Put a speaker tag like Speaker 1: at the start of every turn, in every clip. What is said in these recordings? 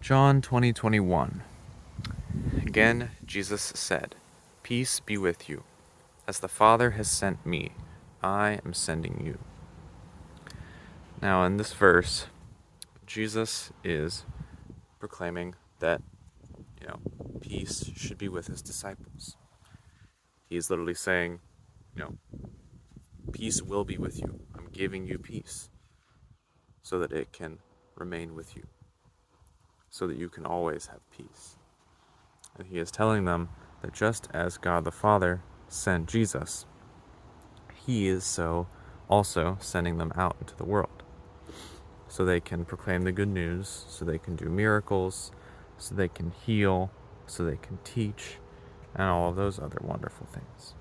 Speaker 1: John 20:21. Again, Jesus said, "Peace be with you. As the Father has sent me, I am sending you." Now, in this verse, Jesus is proclaiming that, peace should be with his disciples. He's literally saying, peace will be with you. I'm giving you peace so that it can remain with you, so that you can always have peace. And he is telling them that just as God the Father sent Jesus, he is so also sending them out into the world, so they can proclaim the good news, so they can do miracles, so they can heal, so they can teach, and all of those other wonderful things.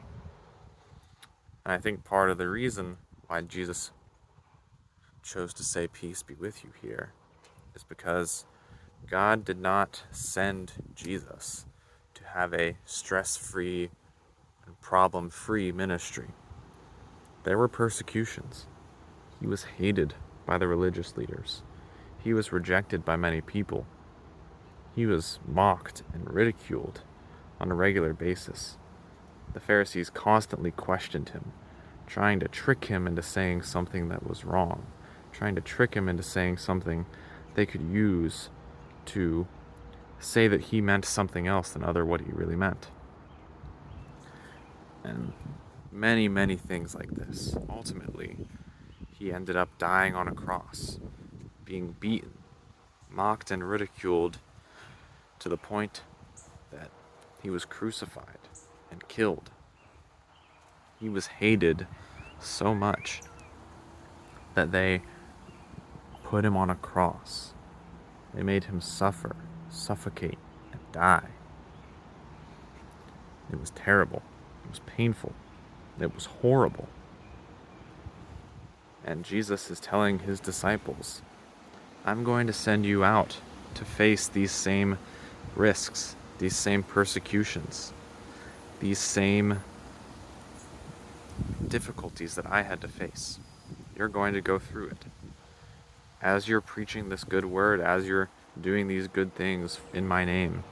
Speaker 1: And I think part of the reason why Jesus chose to say peace be with you here is because God did not send Jesus to have a stress-free and problem-free ministry. There were persecutions. He was hated by the religious leaders. He was rejected by many people. He was mocked and ridiculed on a regular basis. The Pharisees constantly questioned him, trying to trick him into saying something that was wrong, trying to trick him into saying something they could use to say that he meant something else than what he really meant. And many, many things like this. Ultimately, he ended up dying on a cross, being beaten, mocked and ridiculed to the point that he was crucified and killed. He was hated so much that they put him on a cross. They made him suffer, suffocate, and die. It was terrible. It was painful. It was horrible. And Jesus is telling his disciples, I'm going to send you out to face these same risks, these same persecutions, these same difficulties that I had to face. You're going to go through it. As you're preaching this good word, as you're doing these good things in my name,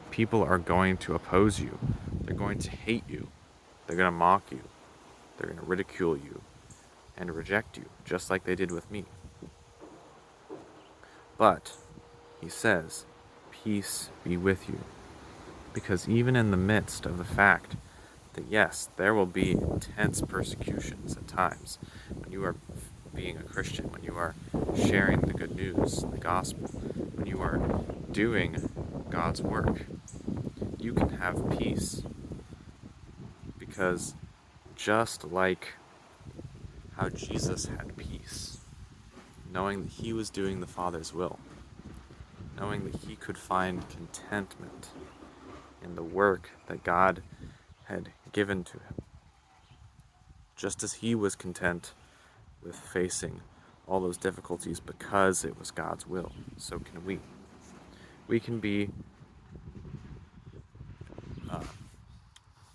Speaker 1: people are going to oppose you. They're going to hate you. They're going to mock you. They're going to ridicule you and reject you, just like they did with me. But, he says, peace be with you. Because even in the midst of the fact that, yes, there will be intense persecutions at times when you are being a Christian, when you are sharing the good news, the gospel, when you are doing God's work, you can have peace. Because just like how Jesus had peace, knowing that he was doing the Father's will, knowing that he could find contentment in the work that God had given to him, just as he was content with facing all those difficulties because it was God's will, so can we. We can be,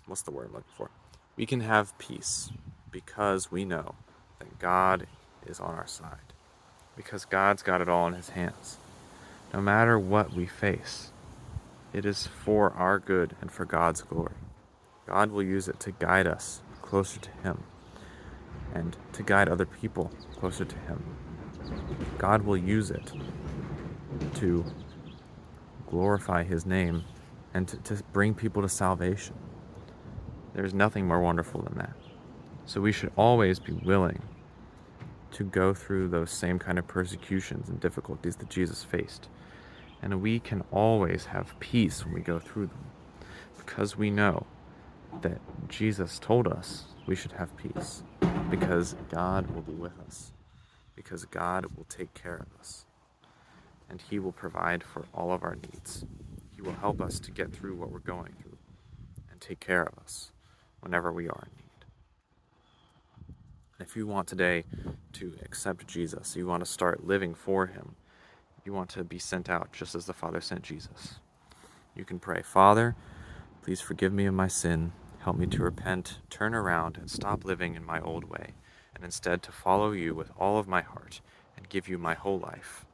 Speaker 1: what's the word I'm looking for? We can have peace because we know that God is on our side, because God's got it all in his hands. No matter what we face, it is for our good and for God's glory. God will use it to guide us closer to him and to guide other people closer to him. God will use it to glorify his name and to bring people to salvation. There's nothing more wonderful than that. So we should always be willing to go through those same kind of persecutions and difficulties that Jesus faced. And we can always have peace when we go through them, because we know that Jesus told us we should have peace, because God will be with us, because God will take care of us, and he will provide for all of our needs. He will help us to get through what we're going through and take care of us whenever we are in need. If you want today to accept Jesus, you want to start living for him, you want to be sent out just as the Father sent Jesus, you can pray, Father, please forgive me of my sin. Help me to repent, turn around, and stop living in my old way, and instead to follow you with all of my heart and give you my whole life.